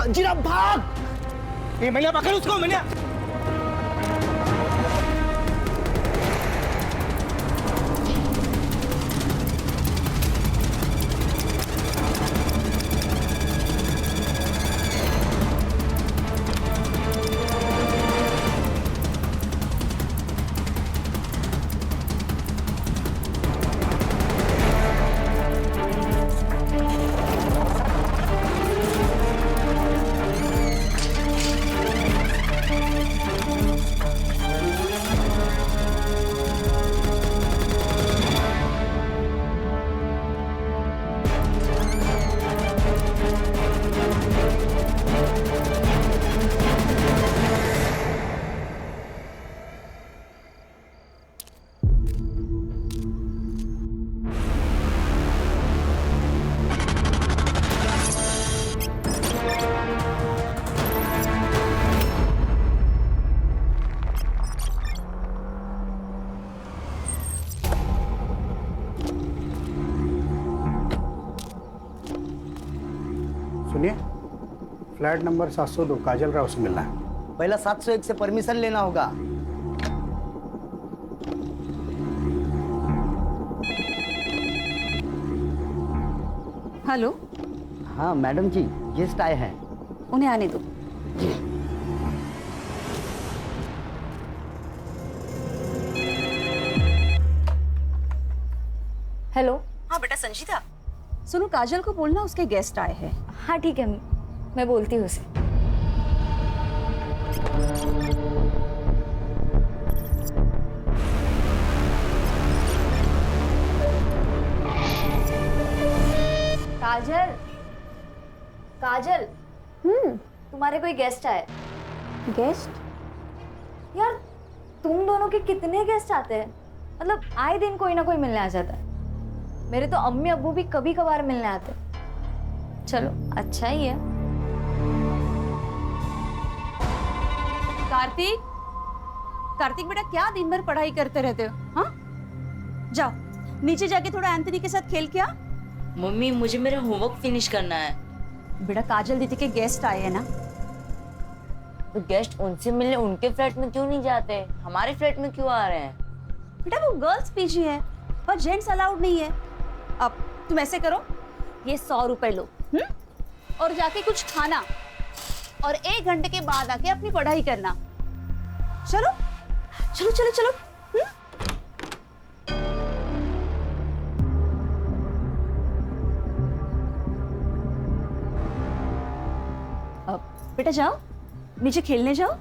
जीरा भाग। ये मैंने पकड़ उसको, मैंने। सुनिए, फ्लैट नंबर 702 काजल राव से मिलना है। पहला 701 से परमिशन लेना होगा। हेलो। हाँ मैडम जी, गेस्ट आए हैं। उन्हें आने दो। जी। हेलो। हाँ बेटा संजीता, सुनो काजल को बोलना उसके गेस्ट आए हैं। हाँ ठीक है, मैं बोलती हूँ उसे। काजल, काजल। तुम्हारे कोई गेस्ट आए। गेस्ट? यार तुम दोनों के कितने गेस्ट आते हैं? मतलब आए दिन कोई ना कोई मिलने आ जाता है। मेरे तो अम्मी अब्बू भी कभी कभार मिलने आते। चलो अच्छा ही है। कार्तिक, कार्तिक बेटा क्या दिन भर पढ़ाई करते रहते हो? हाँ, जाओ नीचे जाके थोड़ा एंथनी के साथ खेल के आ। मम्मी मुझे मेरा होमवर्क फिनिश करना है। बेटा काजल दीदी के गेस्ट आए हैं ना। तो गेस्ट उनसे मिलने उनके फ्लैट में क्यों नहीं जाते, हमारे फ्लैट में क्यों आ रहे हैं? बेटा वो गर्ल्स पीजी है और जेंट्स अलाउड नहीं है। अब तुम ऐसे करो, ये 100 रुपए लो और जाके कुछ खाना और 1 घंटे के बाद आके अपनी पढ़ाई करना। चलो चलो चलो चलो। अब बेटा जाओ नीचे खेलने जाओ।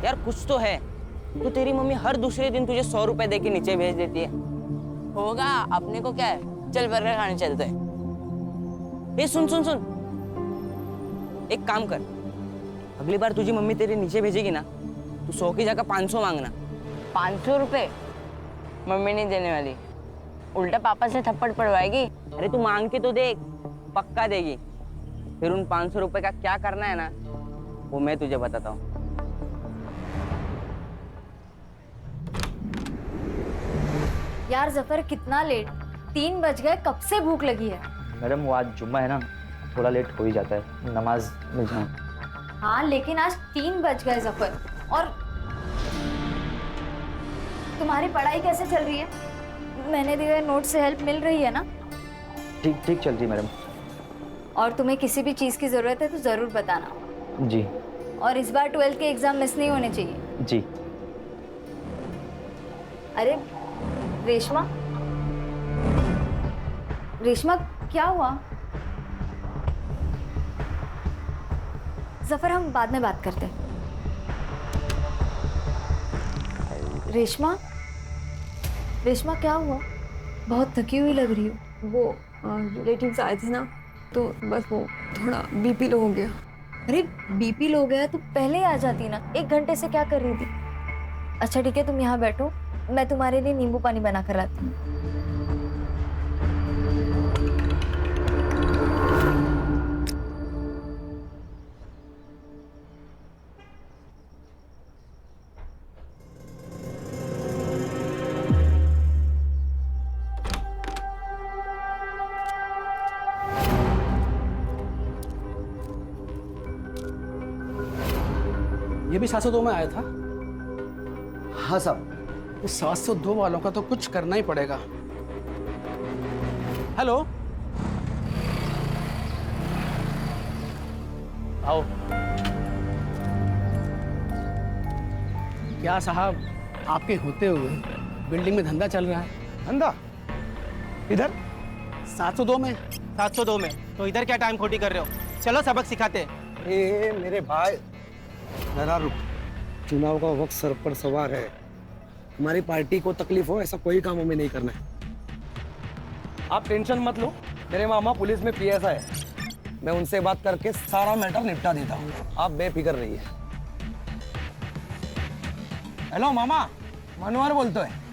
यार कुछ तो है, तो तेरी मम्मी हर दूसरे दिन तुझे 100 रुपए दे के नीचे भेज देती है। होगा, अपने को क्या है, चल बर्गर खाने चलते हैं। ए सुन सुन सुन, एक काम कर, अगली बार तुझी मम्मी तेरे नीचे भेजेगी ना, तू 100 की जगह 500 मांगना। 500 रुपए मम्मी नहीं देने वाली, उल्टा पापा से थप्पड़ पड़वाएगी। अरे तू मांग के तो देख, पक्का देगी। फिर उन 500 रुपए का क्या करना है ना, वो मैं तुझे बताता हूँ। यार जफर कितना लेट, 3 बज गए, कब से भूख लगी है। मैडम वो आज जुम्मा है ना, थोड़ा लेट हो ही जाता है, नमाज में जाऊँ। हाँ लेकिन आज 3 बज गए जफर। और तुम्हारी पढ़ाई कैसे चल रही है? मैंने दिए हुए नोट से हेल्प मिल रही है ना? ठीक ठीक चल रही मैडम। और तुम्हें किसी भी चीज़ की ज़रूरत है तो ज़रूर बताना। जी। और इस बार 12th के एग्ज़ाम मिस नहीं होने चाहिए। जी। अरे रेशमा, रेशमा क्या हुआ? जफर हम बाद में बात करते हैं। रेशमा, रेशमा क्या हुआ? बहुत थकी हुई लग रही हो। वो रिलेटिव्स आए थे ना, तो बस वो थोड़ा बीपी लो हो गया। अरे बीपी लो गया तो पहले आ जाती ना, 1 घंटे से क्या कर रही थी? अच्छा ठीक है, तुम यहाँ बैठो, मैं तुम्हारे लिए नींबू पानी बना कर लाती हूँ। ये भी 702 में आया था। हाँ साहब। इस 702 वालों का तो कुछ करना ही पड़ेगा। हेलो, आओ। क्या साहब, आपके होते हुए बिल्डिंग में धंधा चल रहा है? धंधा इधर 702 में। 702 में तो इधर क्या टाइम खोटी कर रहे हो? चलो सबक सिखाते। ए मेरे भाई, जरा रुक। चुनाव का वक्त सर पर सवार है। हमारी पार्टी को तकलीफ हो ऐसा कोई काम हमें नहीं करना है। आप टेंशन मत लो, मेरे मामा पुलिस में पीएसआई है। मैं उनसे बात करके सारा मैटर निपटा देता हूँ, आप बेफिक्र रहिए। हेलो मामा, मनोहर बोलते हैं।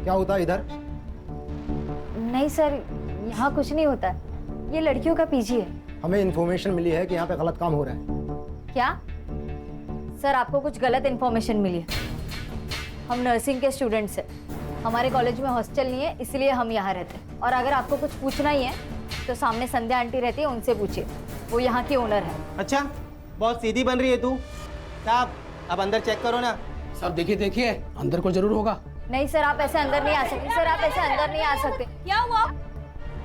क्या होता है इधर? नहीं सर, यहाँ कुछ नहीं होता है। ये लड़कियों का पीजी है। हमें इन्फॉर्मेशन मिली है कि यहाँ पे गलत काम हो रहा है। क्या सर, आपको कुछ गलत इन्फॉर्मेशन मिली है? हम नर्सिंग के स्टूडेंट्स हैं। हमारे कॉलेज में हॉस्टल नहीं है, इसलिए हम यहाँ रहते हैं। और अगर आपको कुछ पूछना ही है तो सामने संध्या आंटी रहती है, उनसे पूछिए, वो यहाँ की ओनर है। अच्छा, बहुत सीधी बन रही है तू। साहब अब अंदर चेक करो ना। साहब देखिए देखिए, अंदर को जरूर होगा। नहीं सर, आप ऐसे अंदर नहीं आ सकते। सर आप ऐसे अंदर नहीं आ सकते। क्या हुआ?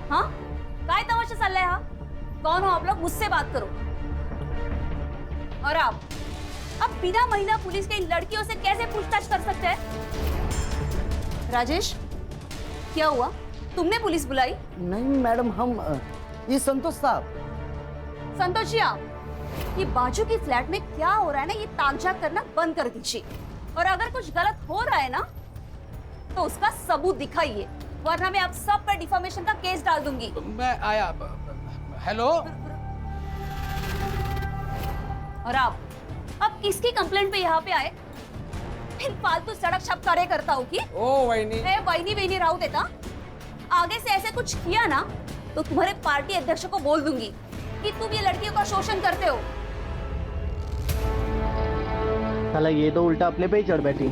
हाँ, काय तमाशा चल रहा है? हाँ, कौन हो आप लोग? मुझसे बात करो। और आप अब बिना महिला पुलिस के इन लड़कियों से कैसे पूछताछ कर सकते हैं? राजेश, क्या हुआ? तुमने पुलिस बुलाई? नहीं मैडम, हम ये संतोष साहब। संतोष जी, आप ये बाजू की फ्लैट में क्या हो रहा है ना, ये ताकझाक करना बंद कर दीजिए। और अगर कुछ गलत हो रहा है ना तो उसका सबूत दिखाइए, वरना मैं आप सब पर डिफामेशन का केस डाल दूंगी। मैं आया। हेलो। और आप अब किसकी कंप्लेंट पे यहाँ पे आए? इन फालतू सड़क छप करे करता हूँ कि ओ वहीनी, मैं वहीनी राव देता। आगे से ऐसे कुछ किया ना तो तुम्हारे पार्टी अध्यक्ष को बोल दूंगी कि तुम ये लड़कियों का शोषण करते हो। साला ये तो उल्टा अपने पे ही चढ़ बैठी।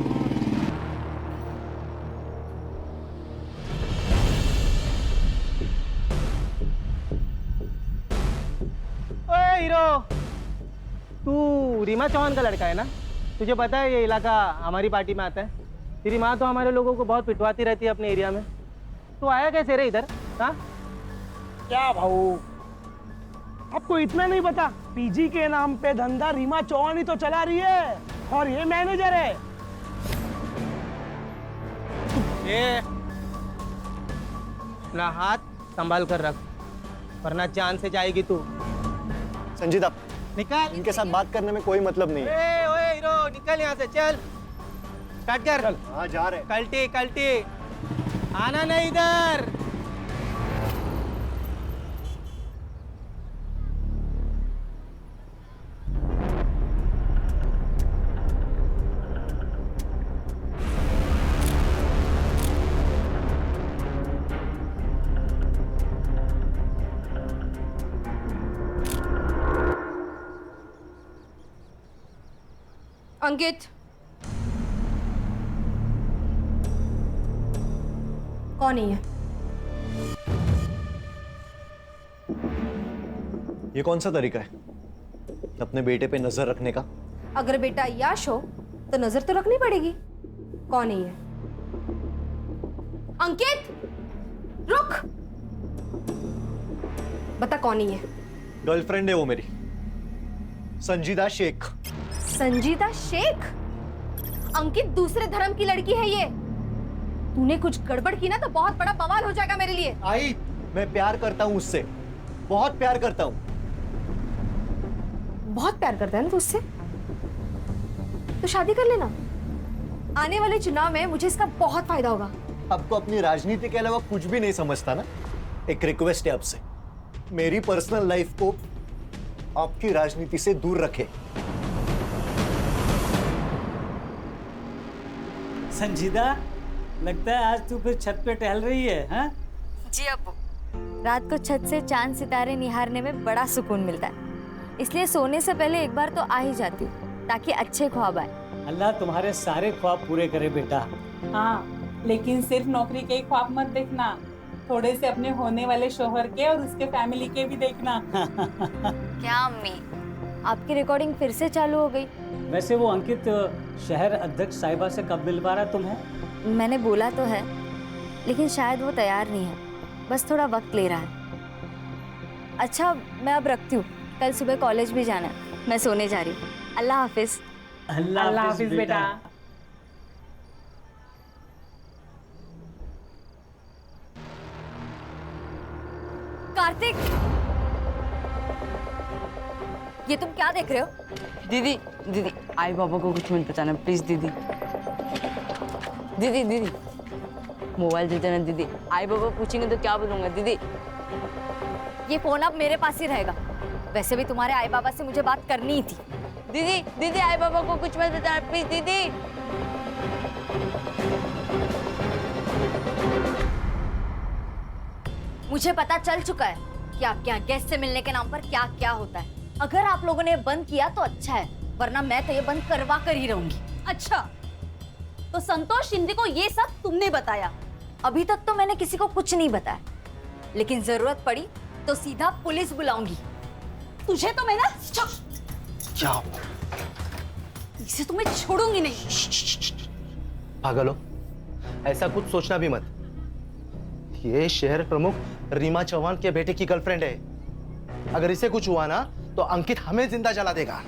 ओए हीरो, तू रीमा चौहान का लड़का है ना? तुझे पता है ये इलाका हमारी पार्टी में आता है। तेरी माँ तो हमारे लोगों को बहुत पिटवाती रहती है अपने एरिया में। तू आया कैसे रे इधर? हाँ, क्या भाऊ, आपको इतना नहीं पता? पीजी के नाम पे धंधा रीमा चौहान ही तो चला रही है, और ये मैनेजर है। ये अपना हाथ संभाल कर रख, वरना जान से जाएगी तू। संजीदा, निकल। इनके साथ बात करने में कोई मतलब नहीं है। ओए हीरो, निकल यहाँ से, चल स्टार्ट कर। हाँ जा रहे हैं। कल्टी कल्टी, आना नहीं इधर। अंकित, कौन ही है? ये कौन सा तरीका है अपने बेटे पे नजर रखने का? अगर बेटा याश हो तो नजर तो रखनी पड़ेगी। कौन ही है? अंकित, रुक। बता कौन ही है? गर्लफ्रेंड है वो मेरी, संजीदा शेख। संजीदा शेख? अंकित, दूसरे धर्म की लड़की है ये। तूने कुछ गड़बड़ की ना तो बहुत बड़ा बवाल हो जाएगा मेरे लिए। आई, मैं प्यार करता हूँ उससे, बहुत प्यार करता हूँ। बहुत प्यार करता है ना तू उससे? तो शादी कर लेना। आने वाले चुनाव में मुझे इसका बहुत फायदा होगा। आपको अपनी राजनीति के अलावा कुछ भी नहीं समझता ना? एक रिक्वेस्ट है आपसे, मेरी पर्सनल लाइफ को आपकी राजनीति से दूर रखे। संजीदा, लगता है आज तू फिर छत पे टहल रही है, हाँ? जी अब्बू, रात को छत से चांद सितारे निहारने में बड़ा सुकून मिलता है, इसलिए सोने से पहले एक बार तो आ ही जाती हूँ ताकि अच्छे ख्वाब आए। अल्लाह तुम्हारे सारे ख्वाब पूरे करे बेटा। हाँ, लेकिन सिर्फ नौकरी के ही ख्वाब मत देखना, थोड़े से अपने होने वाले शोहर के और उसके फैमिली के भी देखना। क्या अम्मी, आपकी रिकॉर्डिंग फिर से चालू हो गई? वैसे वो अंकित शहर अध्यक्ष साहिबा से कब मिलवा रहा है तुम्हें? मैंने बोला तो है, लेकिन शायद वो तैयार नहीं है, बस थोड़ा वक्त ले रहा है। अच्छा, मैं अब रखती हूँ, कल सुबह कॉलेज भी जाना है। मैं सोने जा रही हूँ। अल्लाह हाफिज। अल्लाह हाफिज बेटा। कार्तिक, ये तुम क्या देख रहे हो? दीदी दीदी आई बाबा को कुछ मत बताना प्लीज दीदी। दीदी दीदी मोबाइल दे देना दीदी, आई बाबा पूछेंगे तो क्या बोलूंगा दीदी। ये फोन अब मेरे पास ही रहेगा। वैसे भी तुम्हारे आई बाबा से मुझे बात करनी ही थी। दीदी दीदी आई बाबा को कुछ मत बताना प्लीज दीदी। मुझे पता चल चुका है कि आपके यहाँ गेस्ट से मिलने के नाम पर क्या क्या होता है। अगर आप लोगों ने बंद किया तो अच्छा है, वरना मैं तो ये बंद करवा कर ही रहूंगी। अच्छा, तो संतोष शिंदे को ये सब तुमने बताया? अभी तक तो मैंने किसी को कुछ नहीं बताया, लेकिन जरूरत पड़ी तो सीधा पुलिस बुलाऊंगी। तुझे तो मैं ना क्या इसे तो मैं छोड़ूंगी नहीं। पागल हो, ऐसा कुछ सोचना भी मत। ये शहर प्रमुख रीमा चौहान के बेटे की गर्लफ्रेंड है। अगर इसे कुछ हुआ ना तो अंकित हमें जिंदा जला देगा।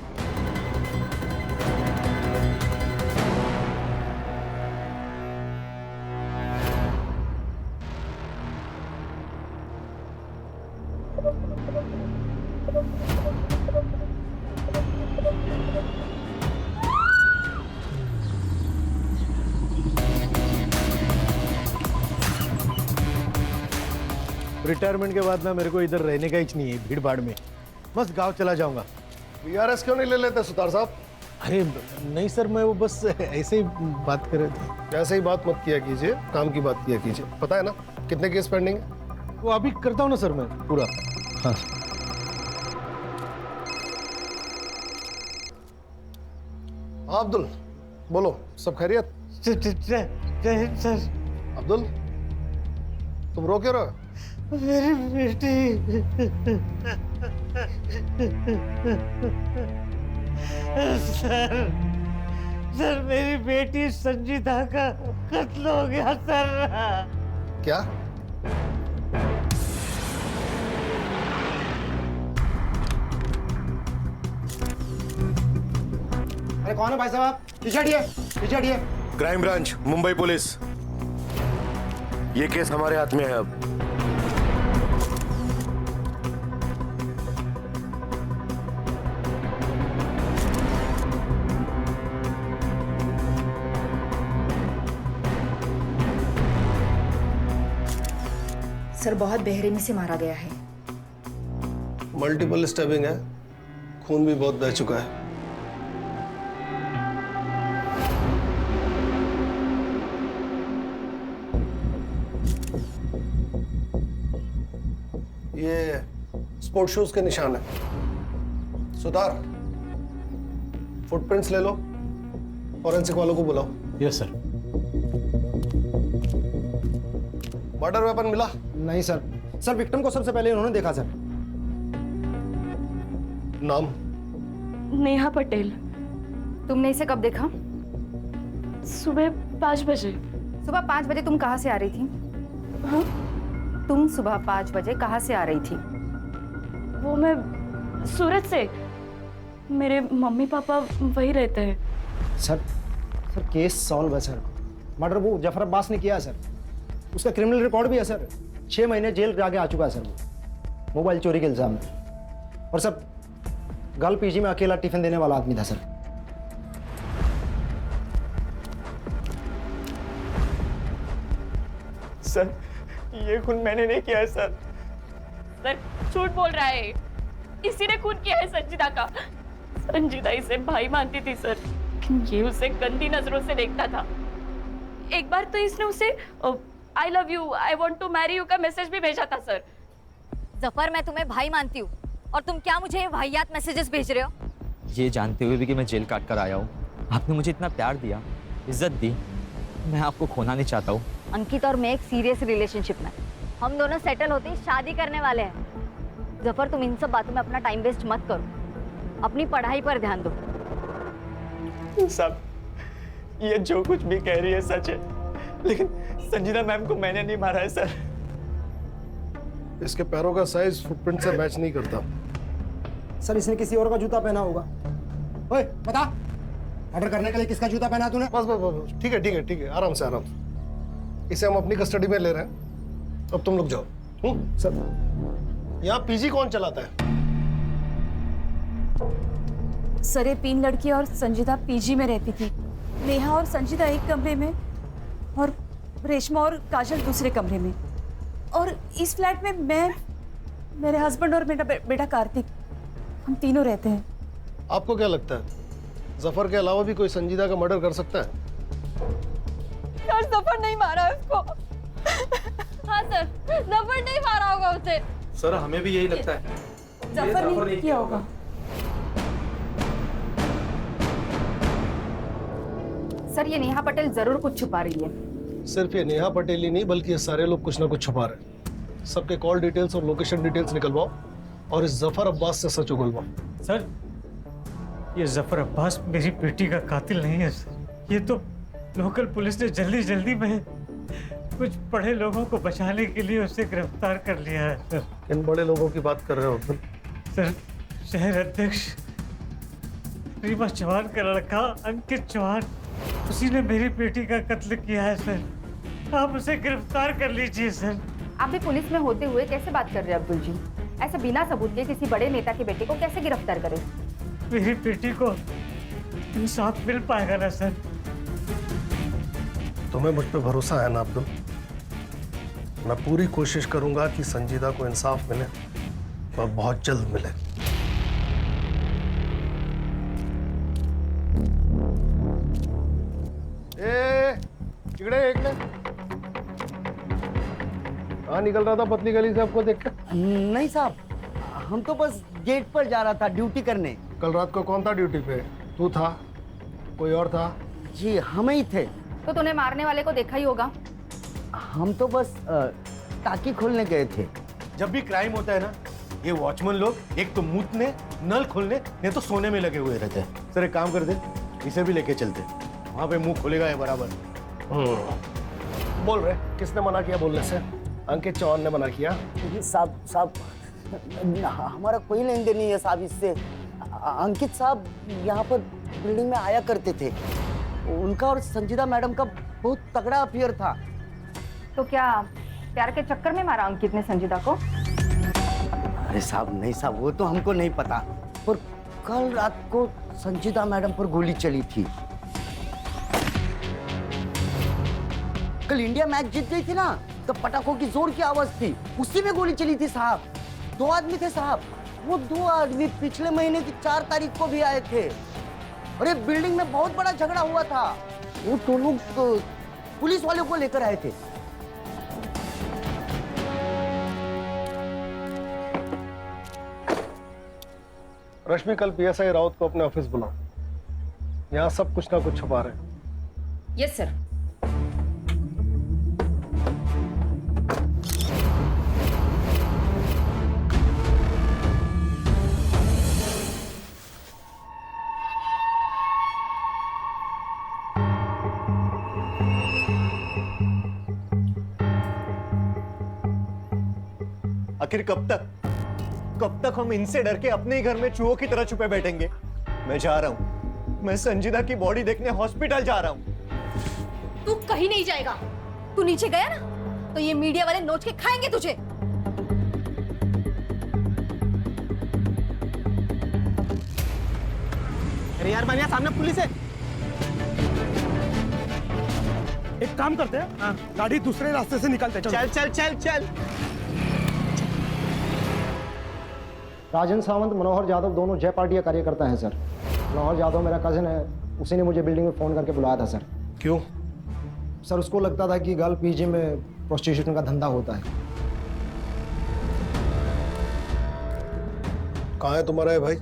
रिटायरमेंट के बाद ना मेरे को इधर रहने का ही नहीं है, भीड़ भाड़ में बस गांव चला जाऊंगा। बीआरएस क्यों नहीं ले लेते सुतार साहब? अरे नहीं सर, मैं वो बस ऐसे ही बात कर रहे थे। ऐसे ही बात मत किया कीजिए, काम की बात किया कीजिए। पता है ना कितने केस पेंडिंग है? वो अभी करता हूँ ना सर मैं पूरा। हाँ हाँ अब्दुल बोलो, सब खैरियत? सर अब्दुल तुम रो क्यों रहे हो? मेरी बेटी सर मेरी बेटी संजीता का कत्ल हो गया सर। क्या? अरे कौन है भाई साहब? पीछे हटिए, पीछे हटिए। Crime branch, Mumbai police. ये केस हमारे हाथ में है अब। सर बहुत बेरहमी से मारा गया है। मल्टीपल स्टैबिंग है, खून भी बहुत बह चुका है। ये स्पोर्ट शूज के निशान है। सुतार, फुटप्रिंट्स ले लो, फॉरेंसिक वालों को बुलाओ। Yes sir. मर्डर वेपन मिला? नहीं सर। सर विक्टिम को सबसे पहले उन्होंने देखा सर। नाम? नेहा पटेल। तुमने इसे कब देखा? सुबह 5 बजे। सुबह 5 बजे तुम कहाँ से आ रही थी? हाँ? तुम सुबह 5 बजे कहाँ से आ रही थी? वो मैं सूरत से। मेरे मम्मी पापा वही रहते हैं। सर केस सॉल्व है सर। मर्डर वो जफर अब्बास ने किया है सर। उसका क्रिमिनल रिकॉर्ड भी है सर। 6 महीने जेल जाके आ चुका है सर वो, मोबाइल चोरी के इल्जाम में। और सर गर्ल पीजी में अकेला टिफिन देने वाला आदमी था सर। सर ये खून मैंने नहीं किया है सर। सर झूठ बोल रहा है, इसी ने खून किया है संजीदा का। संजीदा इसे भाई मानती थी सर, लेकिन ये उसे गंदी नजरों से देखता था। एक बार तो इसने उसे I love you, I want to marry you का मैसेज भी भेजा था सर। जफर, मैं तुम्हें भाई मानती हूँ और तुम क्या मुझे वाहियात मैसेजेस भेज रहे हो? ये जानते हुए भी कि मैं जेल काट कर आया हूँ, आपने मुझे इतना प्यार दिया, इज्जत दी, मैं आपको खोना नहीं चाहता हूँ। अंकित और मैं एक सीरियस रिलेशनशिप में, हम दोनों सेटल होते ही शादी करने वाले हैं। जफर, तुम इन सब बातों में अपना टाइम वेस्ट मत करो, अपनी पढ़ाई पर ध्यान दो। सब ये जो कुछ भी कह रही है सच है, लेकिन संजीदा मैम को मैंने नहीं मारा है सर। इसके पैरों का साइज फुटप्रिंट से मैच नहीं करता। सर इसने किसी और का जूता पहना होगा। ओए बता, ऑर्डर करने के लिए किसका जूता पहना तूने? बस बस बस, ठीक है ठीक है ठीक है, आराम से आराम से। इसे हम अपनी कस्टडी में ले रहे हैं, अब तुम लोग जाओ। सर यहाँ पीजी कौन चलाता है? सर ये 3 लड़की और संजीदा पीजी में रहती थी। नेहा और संजीदा एक कमरे में और रेशमा और काजल दूसरे कमरे में। और इस फ्लैट में मैं, मेरे हस्बैंड और मेरा बेटा कार्तिक, हम तीनों रहते हैं। आपको क्या लगता है जफर के अलावा भी कोई संजीदा का मर्डर कर सकता है? यार जफर नहीं मारा है उसको। हाँ सर, जफर नहीं मारा होगा उसे। सर हमें भी यही लगता है। जफर नहीं किया होगा। सर ये नेहा पटेल जरूर कुछ छुपा रही है। सिर्फ ये नेहा पटेल ही नहीं, बल्कि ये सारे लोग कुछ ना कुछ छुपा रहे हैं। सबके कॉल डिटेल्स और लोकेशन डिटेल्स निकलवाओ और इस जफर अब्बास से सच उगलवाओ। सर ये जफर अब्बास मेरी बेटी का कातिल नहीं है सर। ये तो लोकल पुलिस ने जल्दी जल्दी में कुछ बड़े लोगों को बचाने के लिए उसे गिरफ्तार कर लिया है सर। इन बड़े लोगों की बात कर रहे हो तुम? सर शहर अध्यक्ष रीमा चौहान का लड़का अंकित चौहान, उसी ने मेरी बेटी का कत्ल किया है सर। आप उसे गिरफ्तार कर लीजिए सर। आप भी पुलिस में होते हुए कैसे बात कर रहे हैं अब्दुल जी? ऐसे बिना सबूत के किसी बड़े नेता के बेटे को कैसे गिरफ्तार करें? मेरी बेटी को इंसाफ मिल पाएगा ना सर? तुम्हें मुझ पे भरोसा है ना अब्दुल? मैं पूरी कोशिश करूंगा कि संजीदा को इंसाफ मिले और बहुत जल्द मिले। कहाँ निकल रहा था पतली गली से आपको देखकर? नहीं साहब, हम तो बस गेट पर जा रहा था ड्यूटी करने। कल रात को कौन था ड्यूटी पे? तू था? कोई और था? जी हम ही थे। तो तूने मारने वाले को देखा ही होगा। हम तो बस टाकी खोलने गए थे। जब भी क्राइम होता है ना, ये वॉचमैन लोग एक तो मूतने, नल खोलने, नहीं तो सोने में लगे हुए रहते हैं। सर एक काम कर दे, इसे भी लेके चलते, वहां पे मुंह खोलेगा ये बराबर। बोल रहे किसने मना किया बोलने से? अंकित चौहान ने मना किया। साहब हमारा कोई लेन देन नहीं है साहब इससे। अंकित साहब यहाँ पर बिल्डिंग में आया करते थे। उनका और संजीदा मैडम का बहुत तगड़ा अफेयर था। तो क्या प्यार के चक्कर में मारा अंकित ने संजीदा को? अरे साहब नहीं साहब, वो तो हमको नहीं पता। पर कल रात को संजीदा मैडम पर गोली चली थी। कल इंडिया मैच जीत गई थी ना, तो पटाखों की जोर की आवाज थी, उसी में गोली चली थी साहब। 2 आदमी थे साहब। वो 2 आदमी पिछले महीने की 4 तारीख को भी आए थे। अरे बिल्डिंग में बहुत बड़ा झगड़ा हुआ था। वो 2 लोग पुलिस वालों को लेकर आए थे। रश्मि, कल पीएसआई राउत को अपने ऑफिस बुलाओ। यहाँ सब कुछ ना कुछ छुपा रहे हैं। Yes sir. आखिर कब तक हम इनसे डर के अपने ही घर में चूहों की तरह छुपे बैठेंगे? मैं जा रहा हूं, मैं संजीदा की बॉडी देखने हॉस्पिटल जा रहा हूं। तू कहीं नहीं जाएगा। तू नीचे गया ना, तो ये मीडिया वाले नोच के खाएंगे तुझे। अरे यार मानिया, सामने पुलिस है। एक काम करते हैं, गाड़ी दूसरे रास्ते से निकालते हैं। चल चल चल चल। राजन सावंत, मनोहर यादव दोनों जय पार्टी का कार्यकर्ता है सर। मनोहर यादव मेरा कजिन है, उसी ने मुझे बिल्डिंग में फ़ोन करके बुलाया था सर। क्यों? सर उसको लगता था कि गर्ल पीजी में प्रोस्टिट्यूशन का धंधा होता है। कहाँ है तुम्हारा है भाई?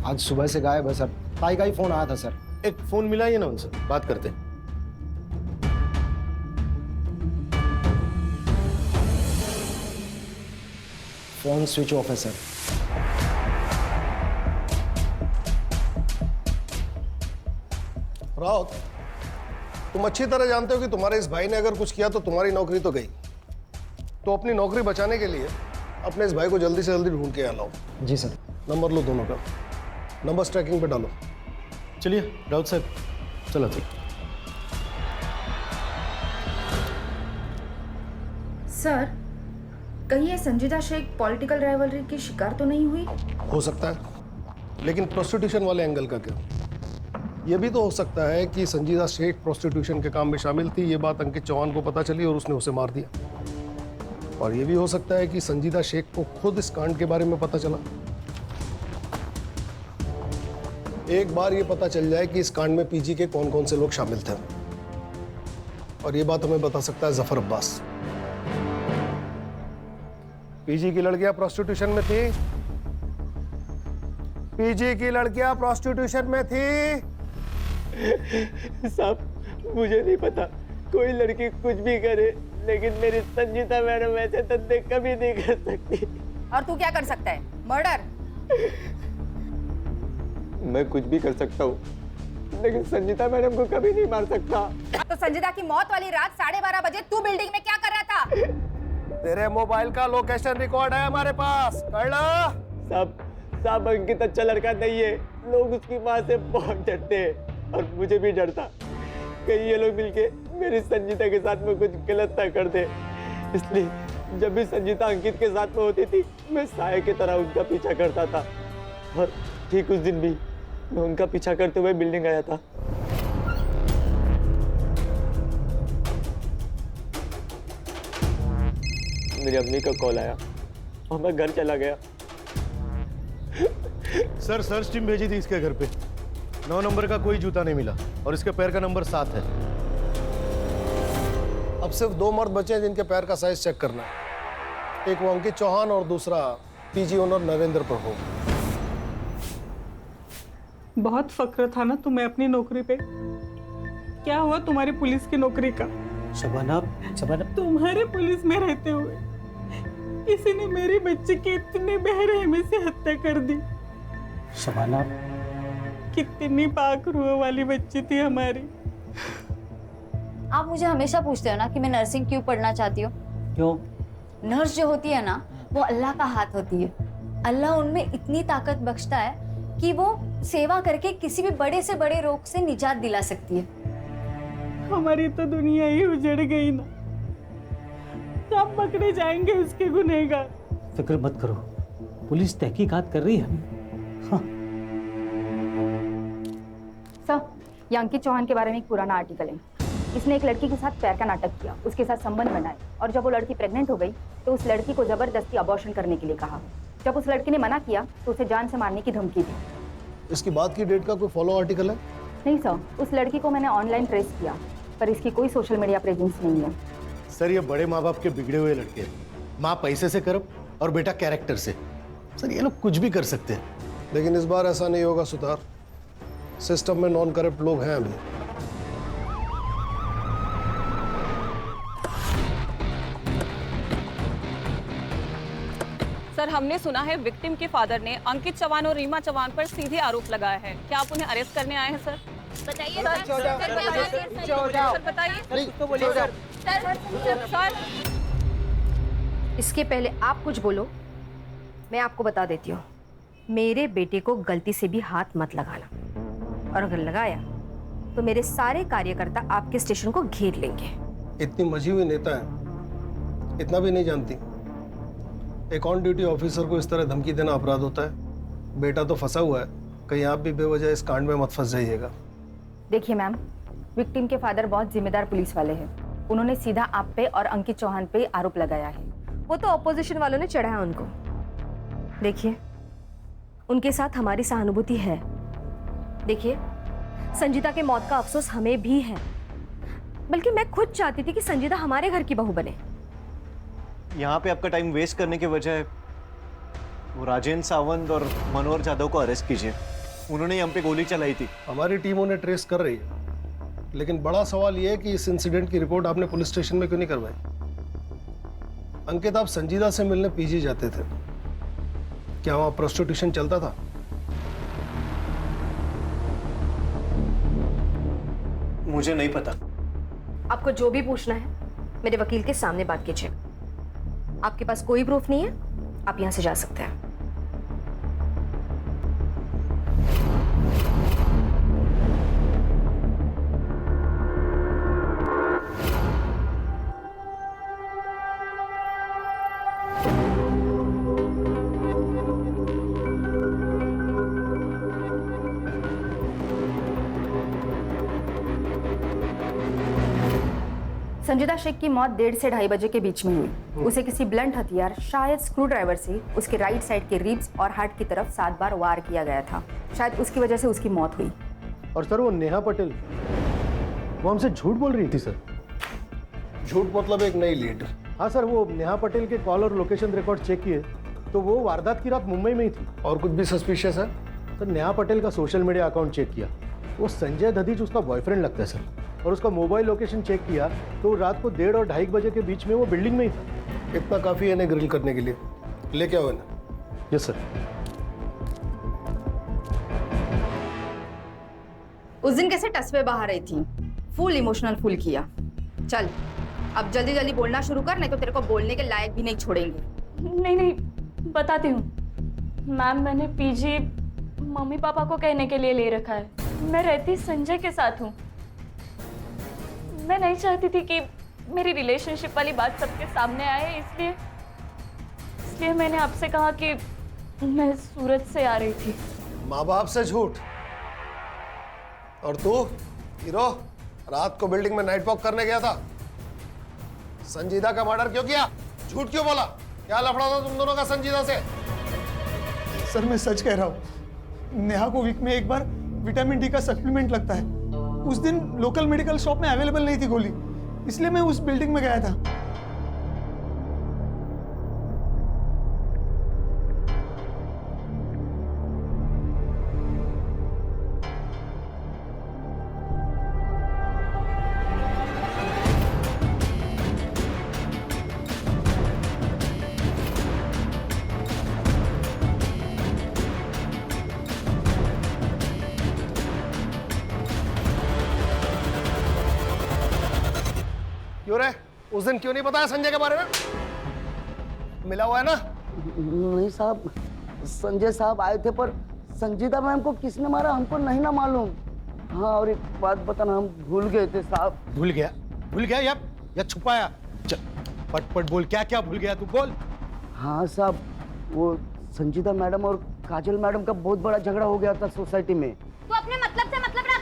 आज सुबह से गायब है सर। ताई का ही फ़ोन आया था सर। एक फ़ोन मिलाइए ना उनसे, बात करते हैं। फोन स्विच ऑफ है सर। राउत, तुम अच्छी तरह जानते हो कि तुम्हारे इस भाई ने अगर कुछ किया तो तुम्हारी नौकरी तो गई। तो अपनी नौकरी बचाने के लिए अपने इस भाई को जल्दी से जल्दी ढूंढ के लाओ। जी सर। नंबर लो दोनों का, नंबर ट्रैकिंग पे डालो। चलिए राउत साहब, चलो ठीक। सर, कहीं ये संजीदा शेख पॉलिटिकल राइवलरी की शिकार तो नहीं हुई? हो सकता है, लेकिन प्रोस्टिट्यूशन वाले एंगल का क्या? यह भी तो हो सकता है कि संजीदा शेख प्रोस्टिट्यूशन के काम में शामिल थी, ये बात अंकित चौहान को पता चली और उसने उसे मार दिया। और यह भी हो सकता है कि संजीदा शेख को खुद इस कांड के बारे में पता चला। एक बार ये पता चल जाए कि इस कांड में पीजी के कौन कौन से लोग शामिल थे, और ये बात हमें बता सकता है जफर अब्बास। पीजी की लड़कियां प्रोस्टिट्यूशन में थी, पीजी की लड़कियां प्रोस्टिट्यूशन में थी। साहब, मुझे नहीं पता, कोई लड़की कुछ भी करे, लेकिन मेरी संजीता मैडम ऐसे धंधे कभी नहीं कर सकती। और तू क्या कर सकता है? मर्डर? मैं कुछ भी कर सकता हूँ, लेकिन संजीता मैडम को कभी नहीं मार सकता। तो संजीदा की मौत वाली रात 12:30 बजे तू बिल्डिंग में क्या कर रहा था? तेरे मोबाइल का लोकेशन रिकॉर्ड है हमारे पास, कर लो। साहब अंकित अच्छा लड़का नहीं है, लोग उसकी माँ से बहुत डरते हैं और मुझे भी डरता। कहीं ये लोग मिलके मेरी संजीता के साथ में कुछ गलत ना कर दे, इसलिए जब भी संजीता अंकित के साथ में होती थी, मैं साये की तरह उनका पीछा करता था। और ठीक उस दिन भी मैं उनका पीछा करते हुए बिल्डिंग आया था। मेरी अम्मी का कॉल आया और मैं घर चला गया। सर सर्च टीम भेजी थी इसके घर पे, 9 नंबर का कोई जूता नहीं मिला और इसके पैर का नंबर 7 है। अब सिर्फ 2 मर्द बचे हैं जिनके पैर का साइज चेक करना है। एक वो अंकित चौहान और दूसरा पीजी ओनर नरेंद्र प्रभु। बहुत फक्र था ना तुम्हें अपनी नौकरी पे। क्या हुआ तुम्हारी पुलिस की नौकरी का? शबाना, तुम्हारे पुलिस में रहते हुए किसी ने मेरी बच्ची की इतनी बेरहमी से हत्या कर दी। शबाना, कितनी पाक रूह वाली बच्ची थी हमारी। आप मुझे हमेशा पूछते हो ना कि मैं नर्सिंग क्यों पढ़ना चाहती हूँ। क्यों? नर्स जो होती है ना, वो अल्लाह का हाथ होती है। अल्लाह उनमें इतनी ताकत बख्शता है कि वो सेवा करके किसी भी बड़े से बड़े रोग से निजात दिला सकती है। हमारी तो दुनिया ही उजड़ गई ना, कब पकड़े जाएंगे उसके गुनहगार? फिक्र मत करो, पुलिस तहकीकात कर रही है। सर, ये अंकित चौहान के बारे में एक पुराना आर्टिकल है। इसने एक लड़की के साथ प्यार का नाटक किया, उसके साथ संबंध बनाए, और जब वो लड़की प्रेग्नेंट हो गई तो उस लड़की को जबरदस्ती अबॉर्शन करने के लिए कहा। जब उस लड़की ने मना किया तो उसे जान से मारने की धमकी दी। इसकी बात की डेट का कोई फॉलो आर्टिकल है? नहीं सर, उस लड़की को मैंने ऑनलाइन ट्रेस किया, पर इसकी कोई सोशल मीडिया प्रेजेंस नहीं है। सर ये बड़े माँ बाप के बिगड़े हुए लड़के हैं, माँ पैसे से करप और बेटा कैरेक्टर से। सर ये लोग कुछ भी कर सकते हैं। लेकिन इस बार ऐसा नहीं होगा सुतार, सिस्टम में नॉन करप्ट लोग हैं अभी। सर, हमने सुना है विक्टिम के फादर ने अंकित चौहान और रीमा चौहान पर सीधे आरोप लगाया है। क्या आप उन्हें अरेस्ट करने आए हैं सर? बताइए सर, बताइए। सर, इसके पहले आप कुछ बोलो, मैं आपको बता देती हूँ, मेरे बेटे को गलती से भी हाथ मत लगाना, और अगर लगाया तो मेरे सारे कार्यकर्ता आपके स्टेशन को घेर लेंगे। इतनी मजी हुई नेता है, इतना भी नहीं जानती। एक ऑन ड्यूटी ऑफिसर को इस तरह धमकी देना अपराध होता है। बेटा तो फंसा हुआ है, कहीं आप भी बेवजह इस कांड में मत फंस जाइएगा। देखिए मैम, विक्टिम के फादर बहुत जिम्मेदार पुलिस वाले हैं। उन्होंने सीधा आप पे और अंकित चौहान पे आरोप लगाया है। वो तो ऑपोजिशन वालों ने चढ़ाया उनको। देखिए, उनके साथ हमारी सहानुभूति है। देखिए, संजीता के मौत का अफसोस हमें भी है, बल्कि मैं खुद चाहती थी कि संजीता हमारे घर की बहू बने। यहाँ पे आपका टाइम वेस्ट करने के बजाय वो राजेंद्र सावंत और मनोहर जाधव को अरेस्ट कीजिए। उन्होंने हम पे गोली चलाई थी। हमारी टीम उन्हें ट्रेस कर रही है, लेकिन बड़ा सवाल यह है कि इस इंसिडेंट की रिपोर्ट आपने पुलिस स्टेशन में क्यों नहीं करवाई? अंकित, आप संजीदा से मिलने पीजी जाते थे, क्या वहाँ प्रोस्टिट्यूशन चलता था? मुझे नहीं पता। आपको जो भी पूछना है मेरे वकील के सामने बात कीजिए। आपके पास कोई प्रूफ नहीं है, आप यहां से जा सकते हैं। संजीदा शेख की मौत 1:30 से 2:30 बजे के बीच में हुई। उसे किसी ब्लंट हथियार, शायद स्क्रू ड्राइवर से उसके राइट साइड के रिब्स और हार्ट की तरफ 7 बार वार किया गया था। शायद उसकी वजह से उसकी मौत हुई। और सर वो नेहा पटेल, वो हमसे झूठ बोल रही थी सर। झूठ मतलब एक नई लीड? हाँ सर, वो नेहा पटेल के कॉल और लोकेशन रिकॉर्ड चेक किए तो वो वारदात की रात मुंबई में ही थी। और कुछ भी सस्पिशियस है? सर नेहा पटेल का सोशल मीडिया अकाउंट चेक किया, वो संजय दधीच उसका बॉयफ्रेंड लगता है सर। और उसका मोबाइल लोकेशन चेक किया तो रात को 1:30 और 2:30 बजे के बीच में वो बिल्डिंग में ही था। इतना काफी है इन्हें ग्रिल करने के लिए। लेके आओ इन्हें। Yes sir. उस दिन कैसे टसवे बहा रही थी, फुल इमोशनल फुल किया। चल अब जल्दी जल्दी बोलना शुरू कर, नहीं तो तेरे को बोलने के लायक भी नहीं छोड़ेंगे। नहीं, बताती हूँ मैम। मैंने पीजी मम्मी पापा को कहने के लिए ले रखा है। मैं रहती संजय के साथ हूँ। मैं नहीं चाहती थी कि मेरी रिलेशनशिप वाली बात सबके सामने आए, इसलिए मैंने आपसे कहा कि मैं सूरत से आ रही थी। माँ बाप से झूठ। और तू हीरो रात को बिल्डिंग में नाइट वॉक करने गया था, संजीदा का मर्डर क्यों किया? झूठ क्यों बोला? क्या लफड़ा था तुम दोनों का संजीदा से? सर मैं सच कह रहा हूँ। नेहा को वीक में एक बार विटामिन डी का सप्लीमेंट लगता है। उस दिन लोकल मेडिकल शॉप में अवेलेबल नहीं थी गोली, इसलिए मैं उस बिल्डिंग में गया था। क्यों रे? उस दिन क्यों नहीं बताया संजय के बारे में? मिला हुआ है ना? नहीं साहब, संजय साहब आए थे, पर संजीदा मैम को किसने मारा हमको नहीं ना मालूम। हाँ, और एक बात बताना, हम भूल गए थे साहब। भूल गया या छुपाया? चल पट बोल, क्या क्या भूल गया तू, बोल। हाँ साहब, वो संजीदा मैडम और काजल मैडम का बहुत बड़ा झगड़ा हो गया था सोसाइटी में। तू अपने मतलब से मतलब रख,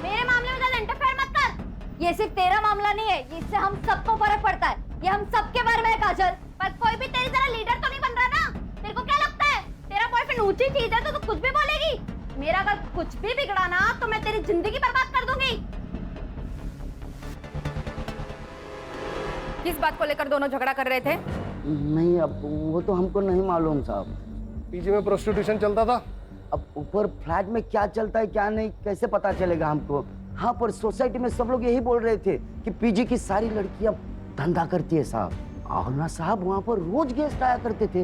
मेरे मामले में ज्यादा इंटरफेयर मत कर। ये सिर्फ तेरा मामला नहीं है, इससे हम सबको फर्क पड़ता है। ये हम सबके बारे में है काजल। पर कोई भी तेरी तरह लीडर तो नहीं बन रहा ना। तेरे को क्या लगता है तेरा बॉयफ्रेंड ऊंची चीज है तो तू कुछ भी बोलेगी? मेरा अगर कुछ भी बिगड़ा ना तो मैं तेरी जिंदगी बर्बाद कर दूंगी। किस बात को लेकर दोनों झगड़ा कर रहे थे? नहीं, अब वो तो हमको नहीं मालूम साहब। पीजी में प्रोस्टिट्यूशन चलता था। अब ऊपर फ्लैट में क्या चलता है क्या नहीं कैसे पता चलेगा हमको? हाँ, पर सोसाइटी में सब लोग यही बोल रहे थे कि पीजी की सारी लड़कियां धंधा करती है साहब। और ना साहब, वहाँ पर रोज गेस्ट आया करते थे।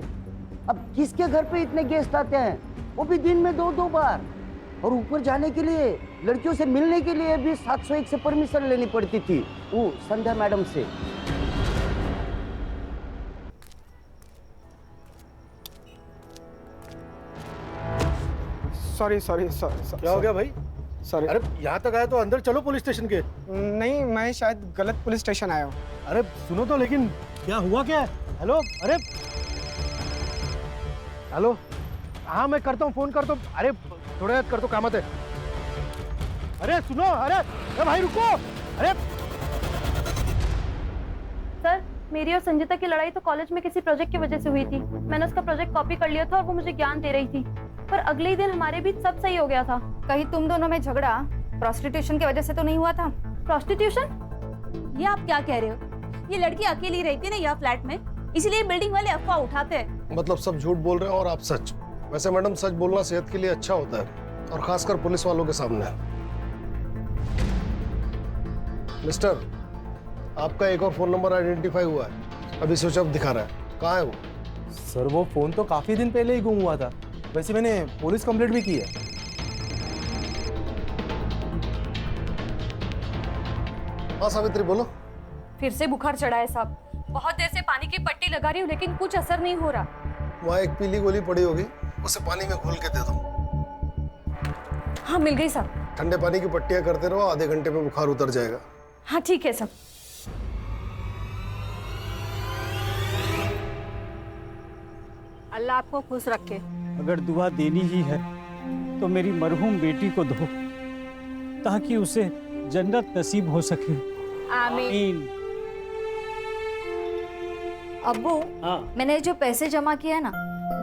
अब किसके घर पे इतने गेस्ट आते हैं, वो भी दिन में 2-2 बार। और ऊपर जाने के लिए, लड़कियों से मिलने के लिए भी 701 से परमिशन लेनी पड़ती थी, वो संध्या मैडम से। सॉरी। क्या हो गया भाई? सॉरी। अरे यहाँ तक आया तो अंदर चलो पुलिस स्टेशन के। नहीं, मैं शायद गलत पुलिस स्टेशन आया हूँ। अरे सुनो तो, लेकिन क्या हुआ क्या? हेलो, अरे हेलो, हाँ मैं करता हूँ, फोन करता हूँ। अरे थोड़ा याद कर तो, कामत है। अरे सुनो, अरे भाई रुको। अरे सर, मेरी और संजीता की लड़ाई तो कॉलेज में किसी प्रोजेक्ट की वजह से हुई थी। मैंने उसका प्रोजेक्ट कॉपी कर लिया था और वो मुझे ज्ञान दे रही थी, पर अगले ही दिन हमारे बीच सब सही हो गया था। कहीं तुम दोनों में झगड़ा प्रोस्टिट्यूशन की वजह से तो नहीं हुआ था? प्रोस्टिट्यूशन? ये आप क्या कह रहे हो? ये लड़की अकेली रहती है ना यहाँ फ्लैट में, इसलिए बिल्डिंग वाले अफवाह उठाते हैं। मतलब सब झूठ बोल रहे हैं और आप सच। वैसे मैडम, सच बोलना सेहत के लिए अच्छा होता है, और खासकर पुलिस वालों के सामने। मिस्टर, आपका एक और फोन नंबर आइडेंटिफाई हुआ है, अभी स्विच ऑफ दिखा रहा है। कहाँ है वो? सर वो फोन तो काफी दिन पहले ही गुम हुआ था। वैसे मैंने पुलिस कंप्लेंट भी की है। हाँ सावित्री बोलो। फिर से बुखार चढ़ा है साहब। बहुत देर से पानी की पट्टी लगा रही हूँ लेकिन कुछ असर नहीं हो रहा। वहाँ एक पीली गोली पड़ी होगी, उसे पानी में घोल के दे दो। हाँ मिल गई साहब। ठंडे पानी की पट्टियां करते रहो, आधे घंटे में बुखार उतर जाएगा। हाँ ठीक है साहब। अल्लाह आपको खुश रखे। अगर दुआ देनी ही है तो मेरी मरहूम बेटी को दो ताकि उसे जन्नत नसीब हो सके। आमीन। अब्बू, मैंने जो पैसे जमा किए हैं ना,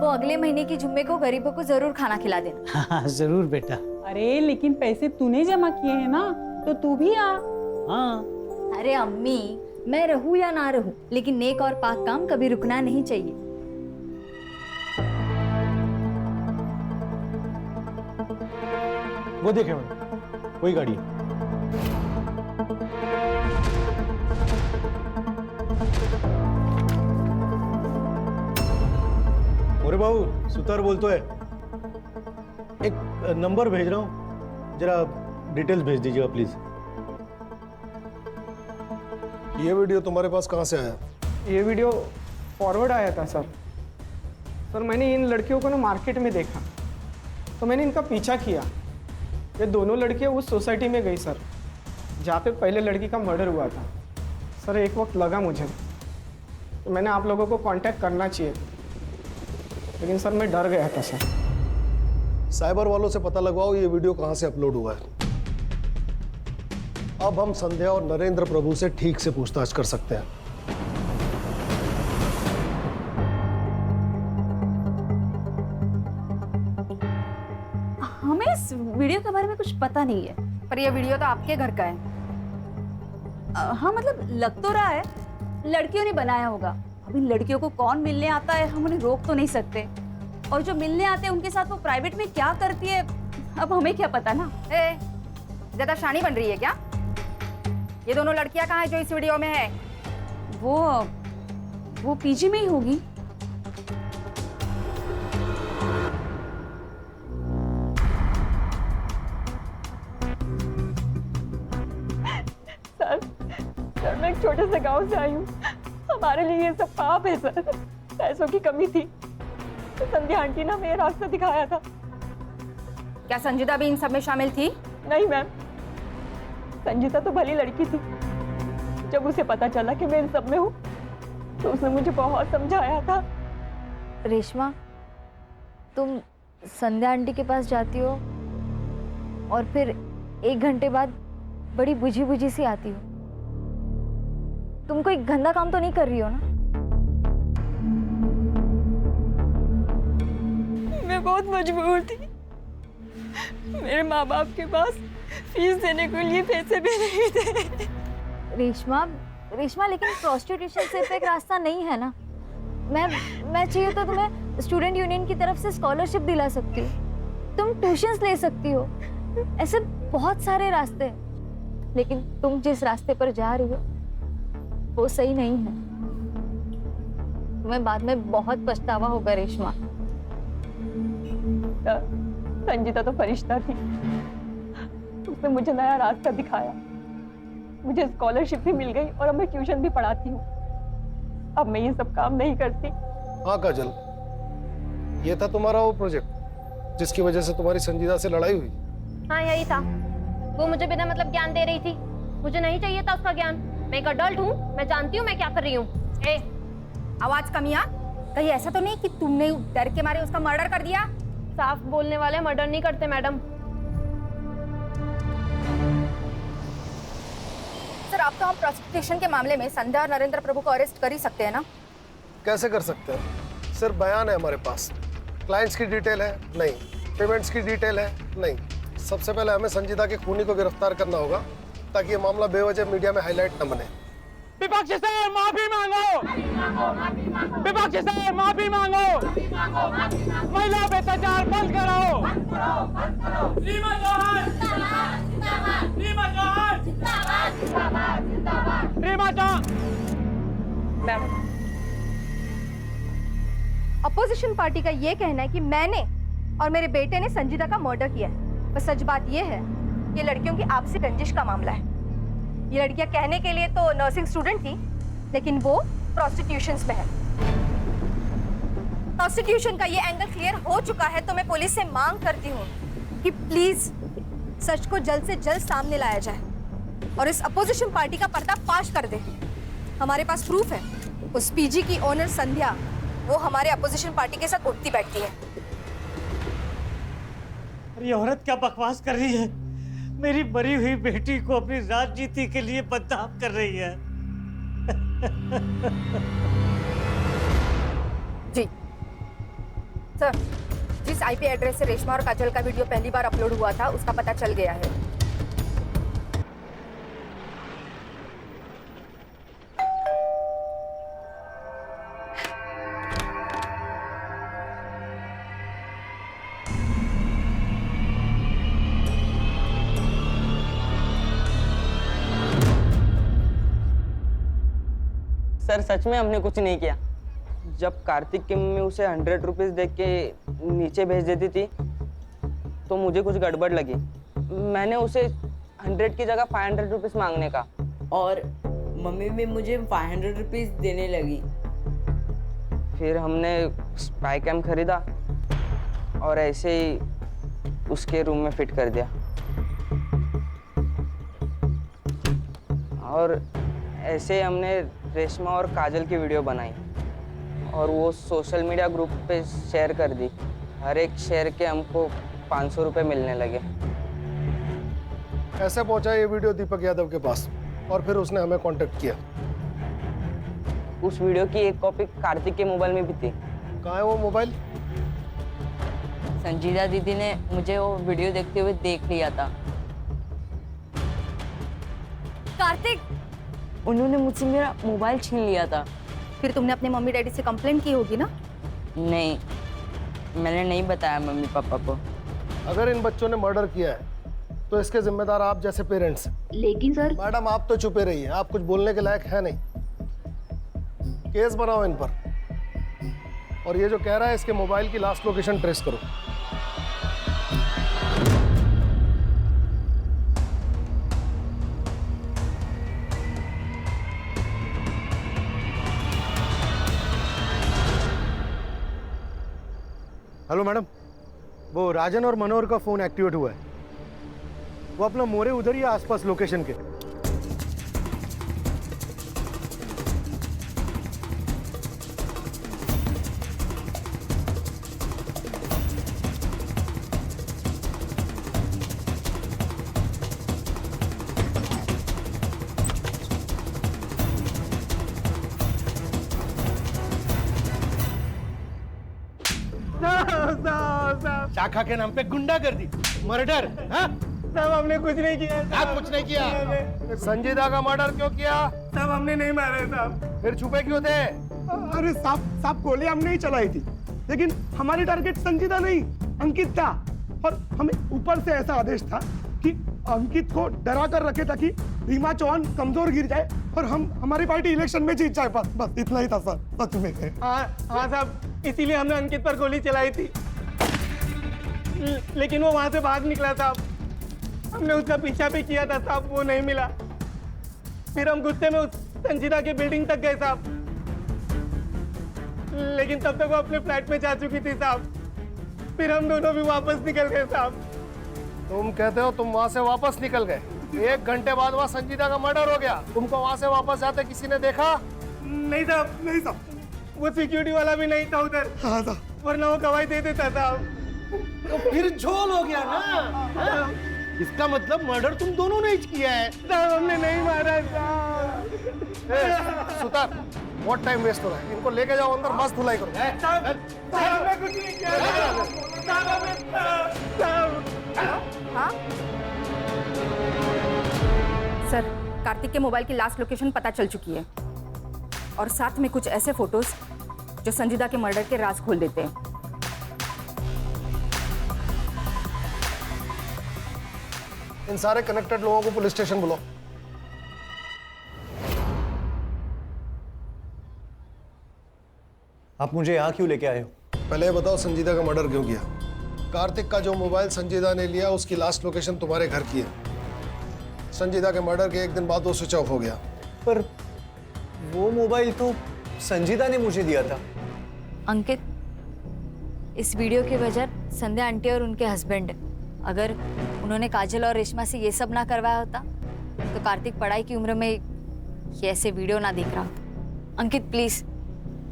वो अगले महीने की जुम्मे को गरीबों को जरूर खाना खिला देना। हाँ जरूर बेटा। अरे लेकिन पैसे तूने जमा किए हैं ना, तो तू भी आ। हाँ। अरे अम्मी, मैं रहूं या ना रहूं, लेकिन नेक और पाक काम कभी रुकना नहीं चाहिए। वो देखे वही गाड़ी है। अरे बाबू सुतार बोलतो है, एक नंबर भेज रहा हूँ, जरा डिटेल्स भेज दीजिएगा प्लीज। ये वीडियो तुम्हारे पास कहाँ से आया? ये वीडियो फॉरवर्ड आया था सर। सर मैंने इन लड़कियों को ना मार्केट में देखा, तो मैंने इनका पीछा किया। ये दोनों लड़कियां उस सोसाइटी में गई सर, जहाँ पे पहले लड़की का मर्डर हुआ था। सर एक वक्त लगा मुझे तो मैंने आप लोगों को कांटेक्ट करना चाहिए, लेकिन सर मैं डर गया था सर। साइबर वालों से पता लगवाओ ये वीडियो कहाँ से अपलोड हुआ है। अब हम संध्या और नरेंद्र प्रभु से ठीक से पूछताछ कर सकते हैं। हमें इस वीडियो के बारे में कुछ पता नहीं है। पर यह वीडियो तो आपके घर का है। हाँ मतलब लग तो रहा है लड़कियों ने बनाया होगा। अभी लड़कियों को कौन मिलने आता है हम उन्हें रोक तो नहीं सकते, और जो मिलने आते हैं उनके साथ वो प्राइवेट में क्या करती है अब हमें क्या पता ना। ज्यादा शानी बन रही है क्या? ये दोनों लड़कियां कहाँ है जो इस वीडियो में है? वो पीजी में ही होगी। सर मैं एक छोटे से गांव से आई हूँ, हमारे लिए ये सब पाप है सर। पैसों की कमी थी तो संध्या आंटी ने हमें रास्ता दिखाया था। क्या संजीदा भी इन सब में शामिल थी? नहीं मैम, संजीता तो भली लड़की थी। जब उसे पता चला कि मैं इन सब में हूँ तो उसने मुझे बहुत समझाया था। रेशमा, तुम संध्या आंटी के पास जाती हो और फिर 1 घंटे बाद बड़ी बुझी बुझी सी आती हो। तुम कोई गंदा काम तो नहीं कर रही हो ना? मैं बहुत मजबूर थी, मेरे माँ बाप के पास फीस देने के लिए पैसे भी नहीं थे। रेशमा लेकिन प्रोस्टिट्यूशन सिर्फ एक रास्ता नहीं है ना। मैं चाहिए तो तुम्हें स्टूडेंट यूनियन की तरफ से स्कॉलरशिप दिला सकती हूँ, तुम ट्यूशंस ले सकती हो, ऐसे बहुत सारे रास्ते हैं। लेकिन तुम जिस रास्ते पर जा रही हो वो सही नहीं है। तुम्हें बाद में बहुत पछतावा होगा रेशमा। संजीता तो फरिश्ता थी, उसने मुझे नया रास्ता दिखाया, मुझे स्कॉलरशिप भी मिल गई और अब मैं ट्यूशन भी पढ़ाती हूँ। अब मैं ये सब काम नहीं करती। हाँ काजल, ये था तुम्हारा वो प्रोजेक्ट जिसकी वजह से तुम्हारी संजीदा से लड़ाई हुई? हाँ यही था। वो मुझे बिना मतलब ज्ञान दे रही थी, मुझे नहीं चाहिए था उसका ज्ञान। मैं एक अडल्ट हूँ, मैं जानती हूँ मैं क्या कर रही हूँ। आवाज कमिया, कहीं ऐसा तो नहीं कि तुमने डर के मारे उसका मर्डर कर दिया? साफ बोलने वाले मर्डर नहीं करते मैडम। सर आप तो हम प्रोसिक्यूशन के मामले में संध्या और नरेंद्र प्रभु को अरेस्ट कर ही सकते हैं ना? कैसे कर सकते हैं? सिर्फ बयान है हमारे पास, क्लाइंट्स की डिटेल है नहीं, पेमेंट्स की डिटेल है नहीं। सबसे पहले हमें संजीदा के खूनी को गिरफ्तार करना होगा ताकि ये मामला बेवजह मीडिया में हाईलाइट न बने। विपक्ष से माफी मांगो, विपक्ष से माफी मांगो, महिला पे अत्याचार बंद कराओ। रीमा चौहान, रीमा चौहान, रीमा चौहान। अपोजिशन पार्टी का ये कहना है कि मैंने और मेरे बेटे ने संजीदा का मर्डर किया है। पर सच बात ये है, ये लड़कियों की आपसी रंजिश का मामला है। ये लड़कियां कहने के लिए तो नर्सिंग स्टूडेंट थी, लेकिन वो प्रोस्टिट्यूशंस में है। प्रोस्टिट्यूशन का ये एंगल क्लियर हो चुका है, तो मैं पुलिस से मांग करती हूँ कि प्लीज सच को जल्द से जल्द सामने लाया जाए और इस अपोजिशन पार्टी का पर्दाफाश कर दे। हमारे पास प्रूफ है, उस पीजी की ओनर संध्या वो हमारे अपोजिशन पार्टी के साथ उठती बैठती है। ये औरत क्या बकवास कर रही है? मेरी मरी हुई बेटी को अपनी राजनीति के लिए बदनाम कर रही है। जी सर, जिस आईपी एड्रेस से रेशमा और काजल का वीडियो पहली बार अपलोड हुआ था उसका पता चल गया है। सर सच में हमने कुछ नहीं किया। जब कार्तिक की मम्मी उसे 100 रुपीज दे के नीचे भेज देती थी तो मुझे कुछ गड़बड़ लगी। मैंने उसे 100 की जगह 500 रुपीज मांगने का, और मम्मी भी मुझे 500 रुपीज देने लगी। फिर हमने स्पाई कैम खरीदा और ऐसे ही उसके रूम में फिट कर दिया। और ऐसे ही हमने रेशमा और काजल की वीडियो बनाई और वो सोशल मीडिया ग्रुप पे शेयर कर दी। हर एक शेयर के हमको 500 रुपये मिलने लगे। ऐसे पहुंचा ये वीडियो दीपक यादव के पास और फिर उसने हमें कांटेक्ट किया। उस वीडियो की एक कॉपी कार्तिक के मोबाइल में भी थी। कहाँ है वो मोबाइल? संजीदा दीदी ने मुझे वो वीडियो देखते हुए देख लिया था। कार्तिक, उन्होंने मुझसे मेरा मोबाइल छीन लिया था। फिर तुमने अपने मम्मी डैडी से कंप्लेंट की होगी ना? नहीं, मैंने नहीं बताया मम्मी पापा को। अगर इन बच्चों ने मर्डर किया है तो इसके जिम्मेदार आप जैसे पेरेंट्स। लेकिन सर मैडम आप तो चुपे रहिए, आप कुछ बोलने के लायक है नहीं। केस बनाओ इन पर, और ये जो कह रहा है इसके मोबाइल की लास्ट लोकेशन ट्रेस करो। हेलो मैडम, वो राजन और मनोहर का फोन एक्टिवेट हुआ है। वो अपना मोरे उधर ही आसपास लोकेशन के। शाखा के नाम पे गुंडागर्दी, मर्डर। साहब हमने कुछ नहीं किया। आप कुछ नहीं किया? संजीदा का मर्डर क्यों किया? साहब हमने नहीं मारा साहब। फिर छुपे क्यों थे? अरे साहब गोली हमने ही चलाई थी, लेकिन हमारी टारगेट संजीदा नहीं अंकित था, और हमें ऊपर से ऐसा आदेश था कि अंकित को डरा कर रखे ताकि रीमा चौहान कमजोर गिर जाए और हमारी पार्टी इलेक्शन में जीत जाए। बस इतना ही था सर, सच में। हाँ साहब, इसीलिए हमने अंकित पर गोली चलाई थी, लेकिन वो वहां से भाग निकला साहब। हमने उसका पीछा भी किया था साहब, वो नहीं मिला। फिर हम गुस्से में उस संजीदा की बिल्डिंग तक गए साहब, लेकिन तब तक वो अपने फ्लैट में जा चुकी थी साहब। फिर हम दोनों भी वापस निकल गए साहब। तुम कहते हो तुम वहां से वापस निकल गए? 1 घंटे बाद वहां संजीदा का मर्डर हो गया। तुमको वहां से वापस जाते किसी ने देखा? नहीं साहब, नहीं साहब, वो सिक्योरिटी वाला भी नहीं था उधर। हाँ साहब, वरना वो गवाही दे देता साहब। तो फिर झोल हो गया ना? इसका मतलब मर्डर तुम दोनों ने ही किया है। साहब हमने नहीं मारा साहब। सुतार, बहुत टाइम वेस्ट हो रहा है, इनको लेके जाओ अंदर, मस्त धुलाई करो। साहब हमने कुछ नहीं किया साहब। हाँ सर, कार्तिक के मोबाइल की लास्ट लोकेशन पता चल चुकी है, और साथ में कुछ ऐसे फोटोज जो संजीदा के मर्डर के राज खोल देते हैं। इन सारे कनेक्टेड लोगों को पुलिस स्टेशन बुलाओ। आप मुझे यहाँ क्यों लेके आए हो? पहले ये बताओ संजीदा का मर्डर क्यों किया? कार्तिक का जो मोबाइल संजीदा ने लिया उसकी लास्ट लोकेशन तुम्हारे घर की है। संजीदा के मर्डर के एक दिन बाद वो स्विच ऑफ हो गया। पर वो मोबाइल तो संजीदा ने मुझे दिया था। अंकित, इस वीडियो की वजह संध्या आंटी और उनके हस्बैंड है। अगर उन्होंने काजल और रेशमा से ये सब ना करवाया होता तो कार्तिक पढ़ाई की उम्र में ये ऐसे वीडियो ना देख रहा होता। अंकित प्लीज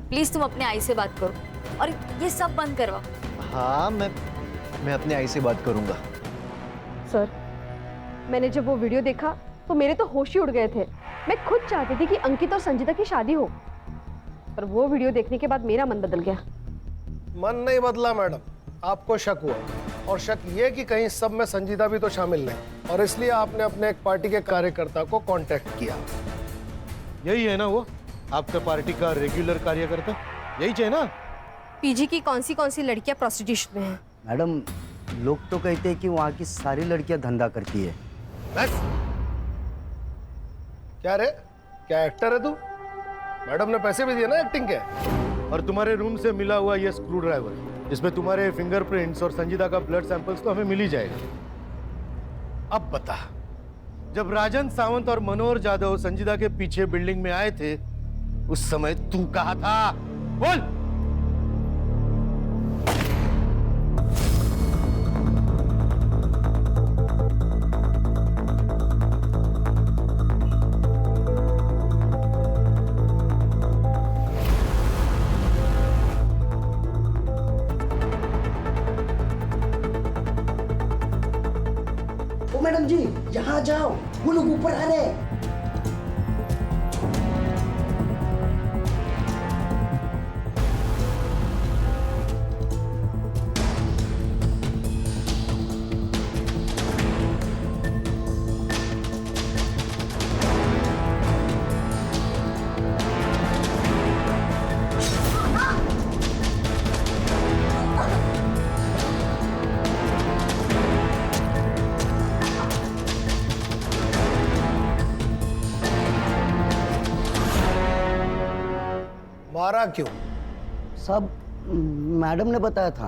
प्लीज तुम अपने आई से बात करो और ये सब बंद करवाओ। हाँ, मैं अपने आई से बात करूंगा। सर, मैंने जब वो वीडियो देखा तो मेरे तो होश ही उड़ गए थे। मैं खुद चाहती थी कि अंकित और संजीता की शादी हो, पर वो वीडियो देखने के बाद मेरा मन बदल गया। मन नहीं बदला मैडम, आपको शक हुआ, और शक ये कि कहीं सब में संजीदा भी तो शामिल नहीं, और इसलिए आपने अपने एक पार्टी के कार्यकर्ता को कांटेक्ट किया। यही है ना वो आपका पार्टी का रेगुलर कार्यकर्ता? यही चाहिए ना? पीजी की कौन सी लड़कियां प्रोस्टिट्यूशन में हैं? मैडम, लोग तो कहते हैं कि वहाँ की सारी लड़कियां धंधा करती है। बस क्या रे, क्या एक्टर है तू? मैडम ने पैसे भी दिए ना एक्टिंग के। और तुम्हारे रूम से मिला हुआ ये स्क्रू ड्राइवर जिसमें तुम्हारे फिंगरप्रिंट्स और संजीदा का ब्लड सैंपल्स तो हमें मिल ही जाएगा। अब बता, जब राजन सावंत और मनोहर जाधव संजीदा के पीछे बिल्डिंग में आए थे उस समय तू कहाँ था? बोल। ओ मैडम जी, यहाँ जाओ, वो लोग ऊपर आ रहे हैं। मारा क्यों? सब मैडम ने बताया था।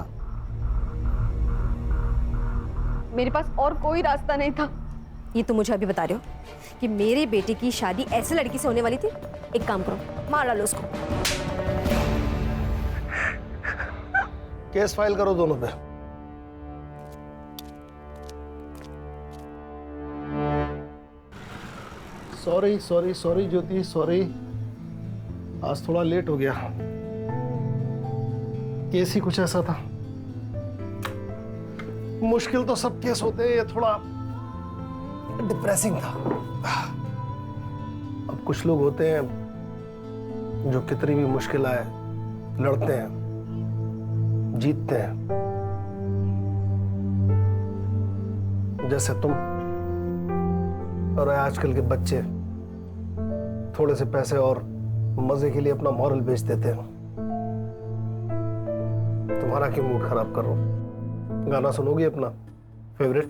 मेरे पास और कोई रास्ता नहीं था। ये तो मुझे अभी बता रहे हो कि मेरे बेटे की शादी ऐसे लड़की से होने वाली थी? एक काम करो, मार डालो उसको। केस फाइल करो दोनों पे। सॉरी सॉरी सॉरी ज्योति, सॉरी, आज थोड़ा लेट हो गया। केस ही कुछ ऐसा था। मुश्किल तो सब केस होते हैं, ये थोड़ा डिप्रेसिंग था। अब कुछ लोग होते हैं जो कितनी भी मुश्किल आए लड़ते हैं, जीतते हैं, जैसे तुम। और आजकल के बच्चे थोड़े से पैसे और मजे के लिए अपना मॉरल बेच देते हैं। तुम्हारा क्यों मूड खराब कर रहा हूं? गाना सुनोगी अपना फेवरेट?